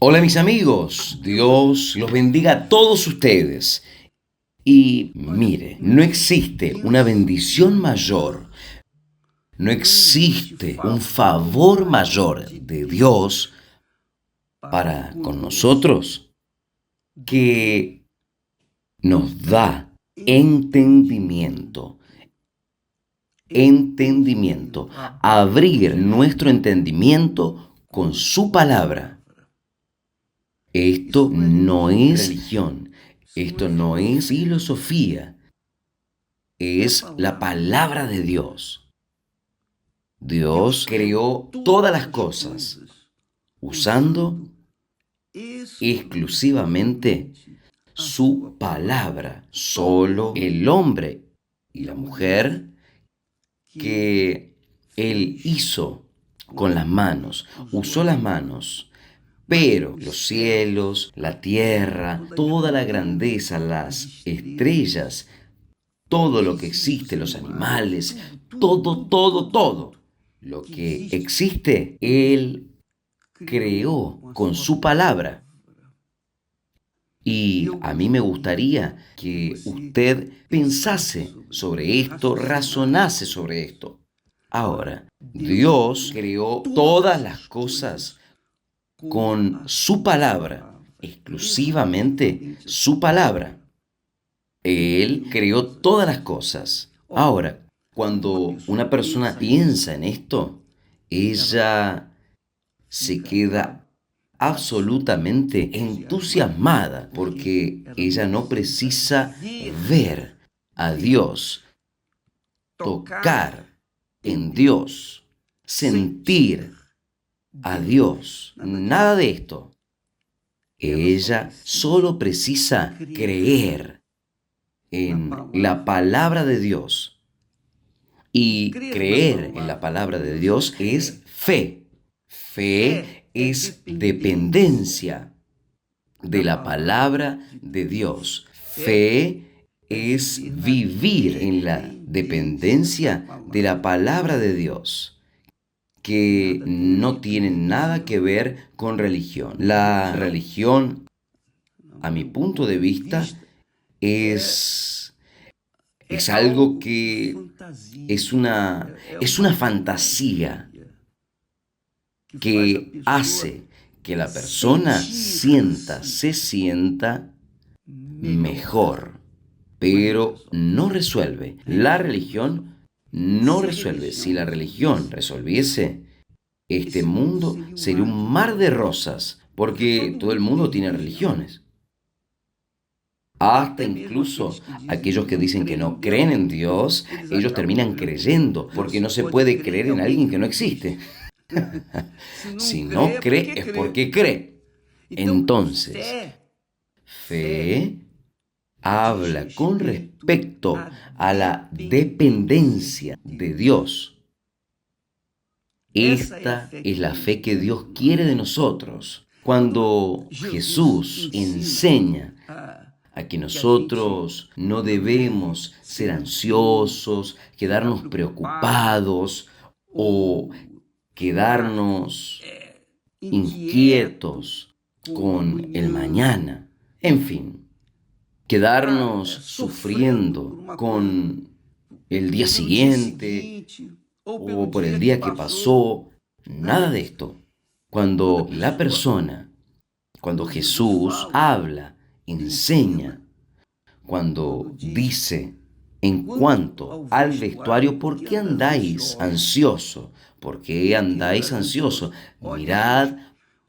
Hola mis amigos, Dios los bendiga a todos ustedes. Y mire, no existe una bendición mayor, no existe un favor mayor de Dios para con nosotros que nos da entendimiento, abrir nuestro entendimiento con su palabra. Esto no es religión, esto no es filosofía, es la palabra de Dios. Dios creó todas las cosas usando exclusivamente su palabra. Solo el hombre y la mujer que Él hizo con las manos, usó las manos. Pero los cielos, la tierra, toda la grandeza, las estrellas, todo lo que existe, los animales, todo lo que existe, Él creó con su palabra. Y a mí me gustaría que usted pensase sobre esto, razonase sobre esto. Ahora, Dios creó todas las cosas con su palabra, exclusivamente su palabra. Él creó todas las cosas. Ahora, cuando una persona piensa en esto, ella se queda absolutamente entusiasmada porque ella no precisa ver a Dios, tocar en Dios, sentir a Dios, nada de esto. Ella solo precisa creer en la palabra de Dios. Y creer en la palabra de Dios es fe. Fe es dependencia de la palabra de Dios. Fe es vivir en la dependencia de la palabra de Dios, que no tiene nada que ver con religión. La religión, a mi punto de vista, es, es algo que es una fantasía que hace que la persona se sienta mejor, pero no resuelve. La religión no resuelve. Si la religión resolviese, este mundo sería un mar de rosas, porque todo el mundo tiene religiones. Hasta incluso aquellos que dicen que no creen en Dios, ellos terminan creyendo, porque no se puede creer en alguien que no existe. Si no cree es porque cree. Entonces, fe habla con respecto a la dependencia de Dios. Esta es la fe que Dios quiere de nosotros. Cuando Jesús enseña a que nosotros no debemos ser ansiosos, quedarnos preocupados o quedarnos inquietos con el mañana, en fin, quedarnos sufriendo con el día siguiente o por el día que pasó, nada de esto. Cuando Jesús habla, enseña, cuando dice en cuanto al vestuario, ¿por qué andáis ansioso? ¿Por qué andáis ansioso? Mirad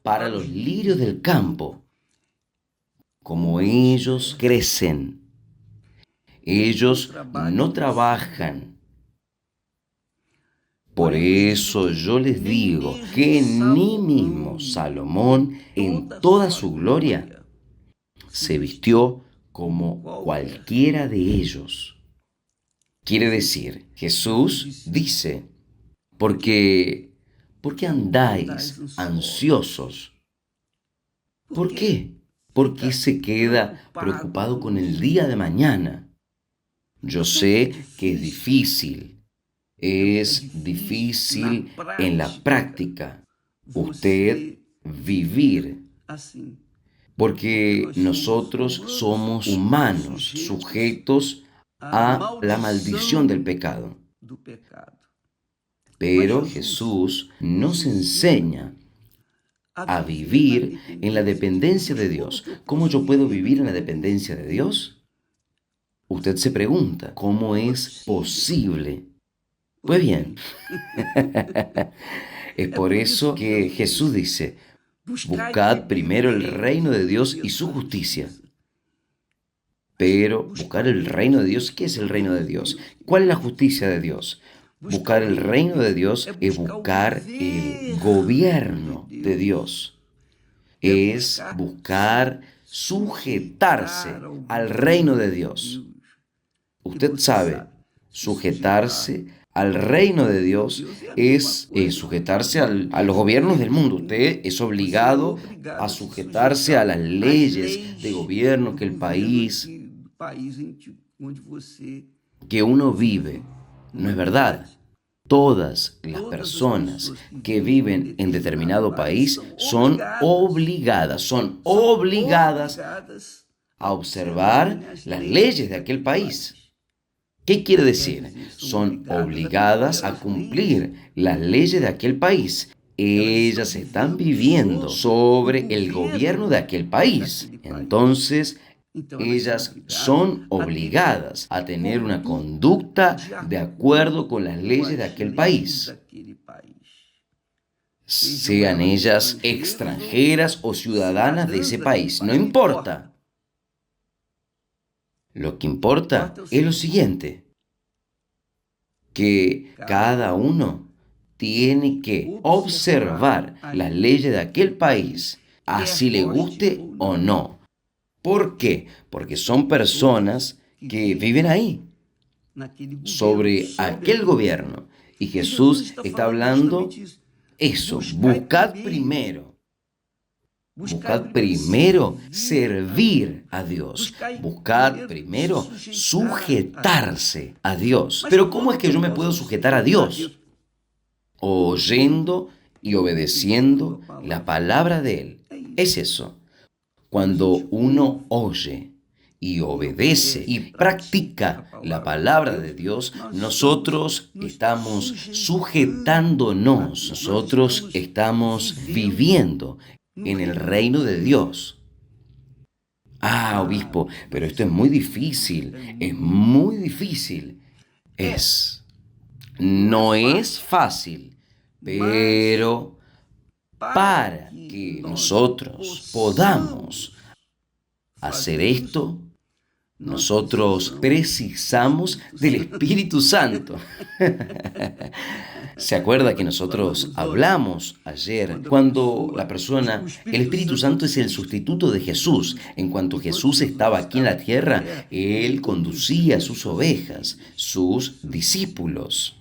para los lirios del campo, como ellos crecen. Ellos no trabajan. Por eso yo les digo que ni mismo Salomón en toda su gloria se vistió como cualquiera de ellos. Quiere decir, Jesús dice, ¿por qué andáis ansiosos? ¿Por qué? ¿Por qué se queda preocupado con el día de mañana? Yo sé que es difícil en la práctica usted vivir porque nosotros somos humanos, sujetos a la maldición del pecado. Pero Jesús nos enseña a vivir en la dependencia de Dios. ¿Cómo yo puedo vivir en la dependencia de Dios? Usted se pregunta, ¿cómo es posible? Pues bien, es por eso que Jesús dice, buscad primero el reino de Dios y su justicia. Pero buscar el reino de Dios, ¿qué es el reino de Dios? ¿Cuál es la justicia de Dios? Buscar el reino de Dios es buscar el gobierno de Dios. Es buscar sujetarse al reino de Dios. Usted sabe, sujetarse al reino de Dios es sujetarse a los gobiernos del mundo. Usted es obligado a sujetarse a las leyes de gobierno que el país que uno vive. No es verdad. Todas las personas que viven en determinado país son obligadas a observar las leyes de aquel país. ¿Qué quiere decir? Son obligadas a cumplir las leyes de aquel país. Ellas están viviendo sobre el gobierno de aquel país. Entonces, ellas son obligadas a tener una conducta de acuerdo con las leyes de aquel país. Sean ellas extranjeras o ciudadanas de ese país, no importa. Lo que importa es lo siguiente, que cada uno tiene que observar las leyes de aquel país, así le guste o no. ¿Por qué? Porque son personas que viven ahí, sobre aquel gobierno. Y Jesús está hablando eso, buscad primero servir a Dios. Buscad primero sujetarse a Dios. Pero ¿cómo es que yo me puedo sujetar a Dios? Oyendo y obedeciendo la palabra de Él. Es eso. Cuando uno oye y obedece y practica la palabra de Dios, nosotros estamos sujetándonos, nosotros estamos viviendo en el reino de Dios. Ah, obispo, pero esto es muy difícil, es muy difícil. No es fácil, pero para que nosotros podamos hacer esto, nosotros precisamos del Espíritu Santo. ¿Se acuerda que nosotros hablamos ayer cuando el Espíritu Santo es el sustituto de Jesús? En cuanto Jesús estaba aquí en la tierra, Él conducía a sus ovejas, sus discípulos.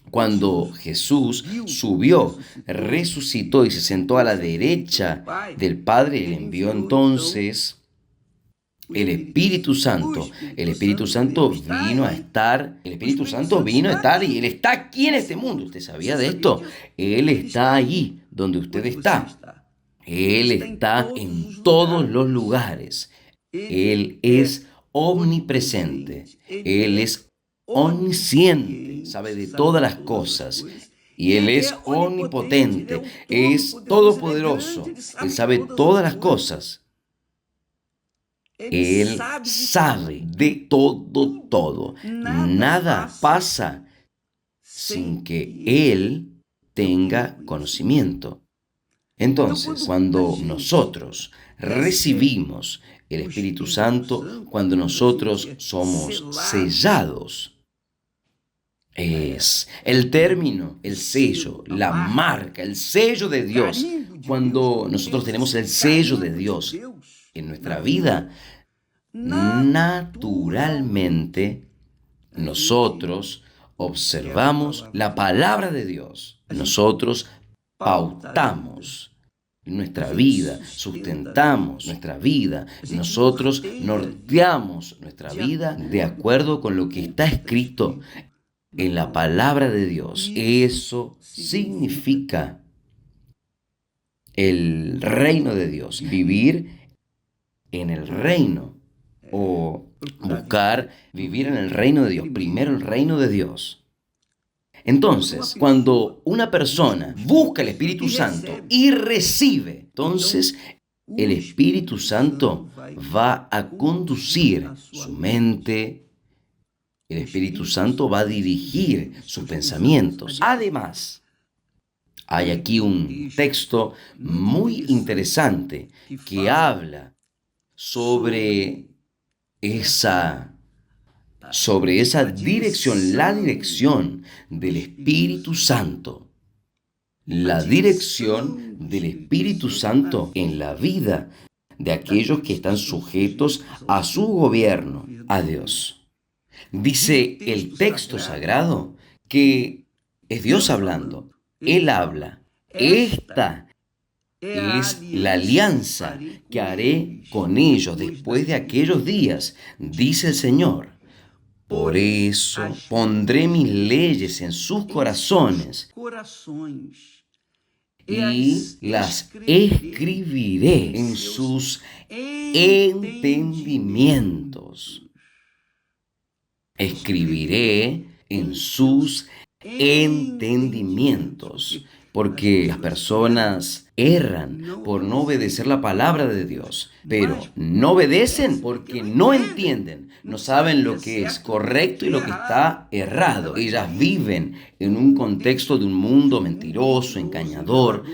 Cuando Jesús subió, resucitó y se sentó a la derecha del Padre, Él envió entonces el Espíritu Santo. El Espíritu Santo vino a estar y Él está aquí en este mundo. ¿Usted sabía de esto? Él está allí donde usted está. Él está en todos los lugares. Él es omnipresente. Él es omnisciente. Sabe de todas las cosas. Y Él es omnipotente. Es todopoderoso. Él sabe todas las cosas. Él sabe de todo. Nada pasa sin que Él tenga conocimiento. Entonces, cuando nosotros recibimos el Espíritu Santo, cuando nosotros somos sellados, es el término, el sello, la marca, el sello de Dios. Cuando nosotros tenemos el sello de Dios en nuestra vida, naturalmente nosotros observamos la palabra de Dios. Nosotros pautamos nuestra vida, sustentamos nuestra vida, nosotros norteamos nuestra vida de acuerdo con lo que está escrito en la palabra de Dios. Eso significa el reino de Dios, vivir en el reino o buscar vivir en el reino de Dios, primero el reino de Dios. Entonces, cuando una persona busca el Espíritu Santo y recibe, entonces el Espíritu Santo va a conducir su mente, el Espíritu Santo va a dirigir sus pensamientos. Además, hay aquí un texto muy interesante que habla sobre esa dirección, la dirección del Espíritu Santo. La dirección del Espíritu Santo en la vida de aquellos que están sujetos a su gobierno, a Dios. Dice el texto sagrado que es Dios hablando. Él habla. Esta es la alianza que haré con ellos después de aquellos días, dice el Señor. Por eso pondré mis leyes en sus corazones y las escribiré en sus entendimientos. Escribiré en sus entendimientos, porque las personas erran por no obedecer la palabra de Dios, pero no obedecen porque no entienden, no saben lo que es correcto y lo que está errado. Ellas viven en un contexto de un mundo mentiroso, engañador.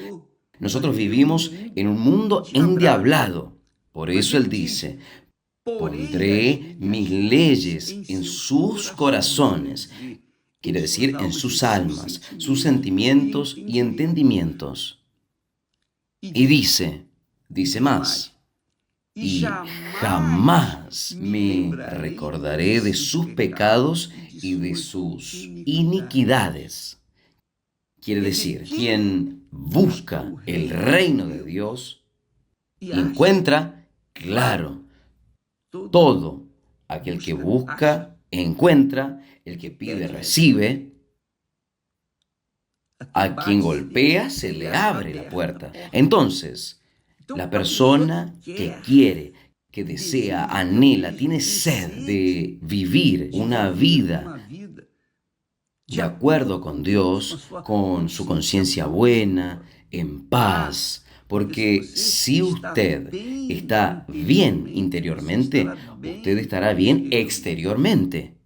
Nosotros vivimos en un mundo endiablado. Por eso Él dice: pondré mis leyes en sus corazones, quiere decir en sus almas, sus sentimientos y entendimientos. Y dice más, y jamás me recordaré de sus pecados y de sus iniquidades. Quiere decir, quien busca el reino de Dios y encuentra, claro, todo. Aquel que busca, encuentra. El que pide, recibe. A quien golpea, se le abre la puerta. Entonces, la persona que quiere, que desea, anhela, tiene sed de vivir una vida de acuerdo con Dios, con su conciencia buena, en paz. Porque si usted está bien interiormente, usted estará bien exteriormente.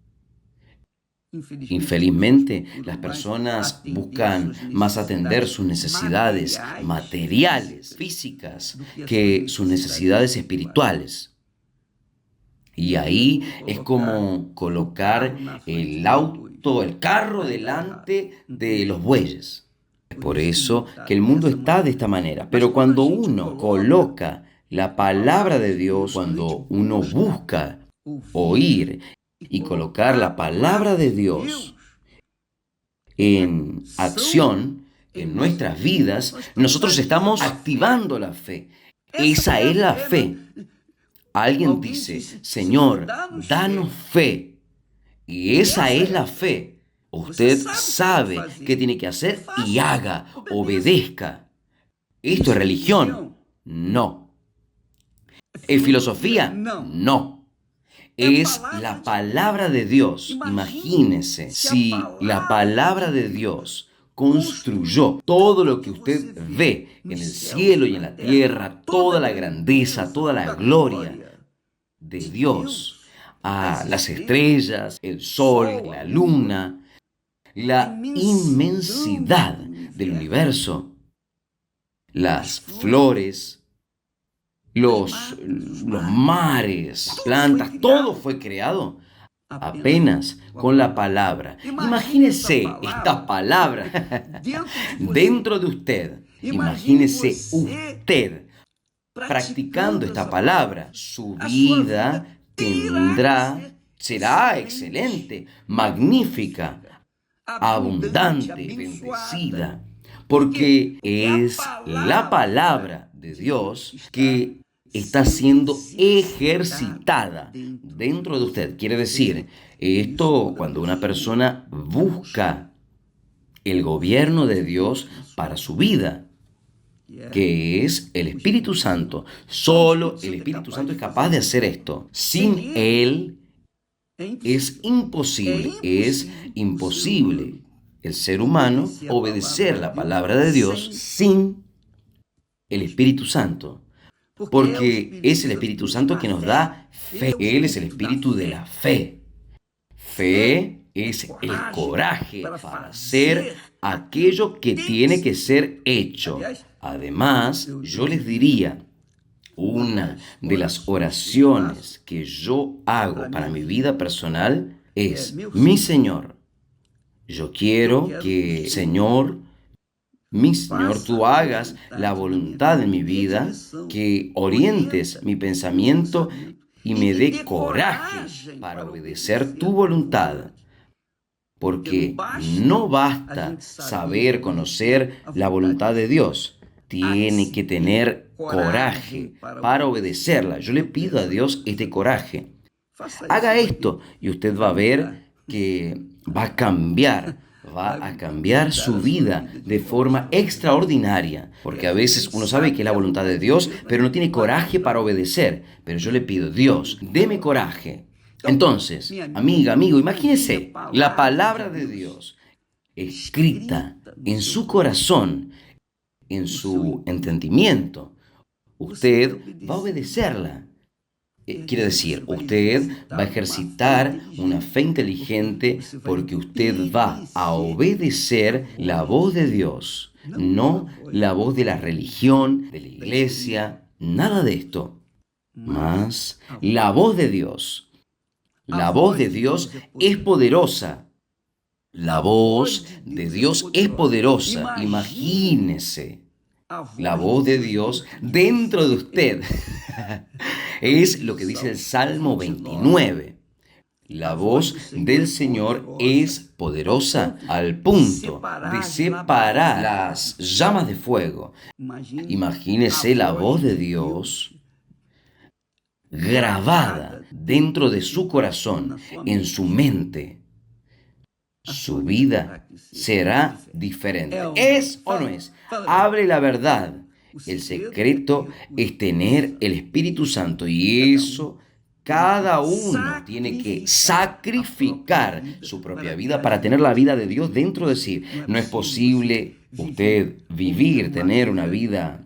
Infelizmente, las personas buscan más atender sus necesidades materiales, físicas, que sus necesidades espirituales. Y ahí es como colocar el carro delante de los bueyes. Es por eso que el mundo está de esta manera. Pero cuando uno coloca la palabra de Dios, cuando uno busca oír y colocar la palabra de Dios en acción en nuestras vidas, nosotros estamos activando la fe. Esa es la fe. Alguien dice: Señor, danos fe. Y esa es la fe. Usted sabe qué tiene que hacer y haga, obedezca. ¿Esto es religión? No. ¿Es filosofía? No. Es la palabra de Dios. Imagínese si la palabra de Dios construyó todo lo que usted ve en el cielo y en la tierra, toda la grandeza, toda la gloria de Dios, a las estrellas, el sol, la luna, la inmensidad del universo, las flores, los mares, plantas, todo fue creado apenas con la palabra. Imagínese esta palabra dentro de usted. Imagínese usted practicando esta palabra. Su vida será excelente, magnífica, abundante, bendecida, porque es la palabra de Dios que está siendo ejercitada dentro de usted. Quiere decir, esto cuando una persona busca el gobierno de Dios para su vida. que es el Espíritu Santo. Solo el Espíritu Santo es capaz de hacer esto. Sin Él es imposible el ser humano obedecer la palabra de Dios sin el Espíritu Santo. Porque es el Espíritu Santo que nos da fe. Él es el Espíritu de la fe. Fe es el coraje para hacer aquello que tiene que ser hecho. Además, yo les diría, una de las oraciones que yo hago para mi vida personal es: mi Señor, yo quiero que, mi Señor, tú hagas la voluntad en mi vida, que orientes mi pensamiento y me dé coraje para obedecer tu voluntad. Porque no basta saber, conocer la voluntad de Dios. Tiene que tener coraje para obedecerla. Yo le pido a Dios este coraje. Haga esto y usted va a ver que va a cambiar su vida de forma extraordinaria. Porque a veces uno sabe que es la voluntad de Dios, pero no tiene coraje para obedecer. Pero yo le pido: Dios, deme coraje. Entonces, amiga, amigo, imagínese la palabra de Dios escrita en su corazón, en su entendimiento. Usted va a obedecerla. Quiere decir, usted va a ejercitar una fe inteligente porque usted va a obedecer la voz de Dios, no la voz de la religión, de la iglesia, nada de esto. Mas la voz de Dios. La voz de Dios es poderosa. La voz de Dios es poderosa. Imagínese la voz de Dios dentro de usted. Es lo que dice el Salmo 29. La voz del Señor es poderosa al punto de separar las llamas de fuego. Imagínese la voz de Dios grabada dentro de su corazón, en su mente. Su vida será diferente. ¿Es o no es? Hable la verdad. El secreto es tener el Espíritu Santo, y eso cada uno tiene que sacrificar su propia vida para tener la vida de Dios dentro de sí. No es posible usted tener una vida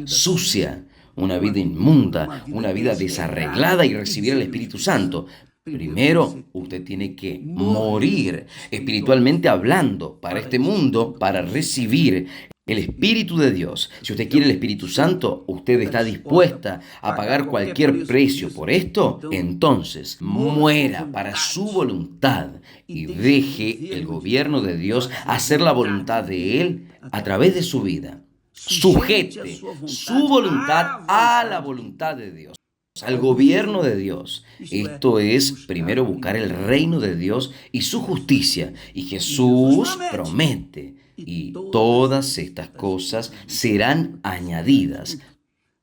sucia, una vida inmunda, una vida desarreglada y recibir el Espíritu Santo. Primero, usted tiene que morir espiritualmente hablando para este mundo para recibir el Espíritu de Dios. Si usted quiere el Espíritu Santo, usted está dispuesta a pagar cualquier precio por esto, entonces muera para su voluntad y deje el gobierno de Dios hacer la voluntad de Él a través de su vida. Sujete su voluntad a la voluntad de Dios, al gobierno de Dios. Esto es primero buscar el reino de Dios y su justicia. Y Jesús promete, y todas estas cosas serán añadidas.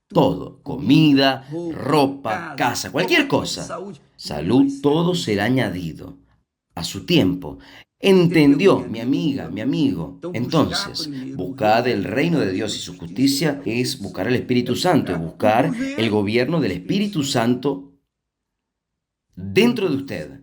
Todo, comida, ropa, casa, cualquier cosa, salud, todo será añadido a su tiempo. ¿Entendió, mi amiga, mi amigo? Entonces, buscar el reino de Dios y su justicia es buscar el Espíritu Santo, es buscar el gobierno del Espíritu Santo dentro de usted.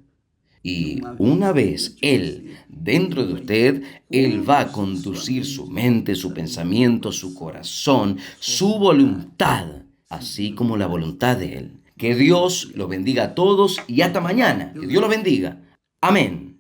Y una vez Él dentro de usted, Él va a conducir su mente, su pensamiento, su corazón, su voluntad, así como la voluntad de Él. Que Dios los bendiga a todos y hasta mañana. Que Dios los bendiga. Amén.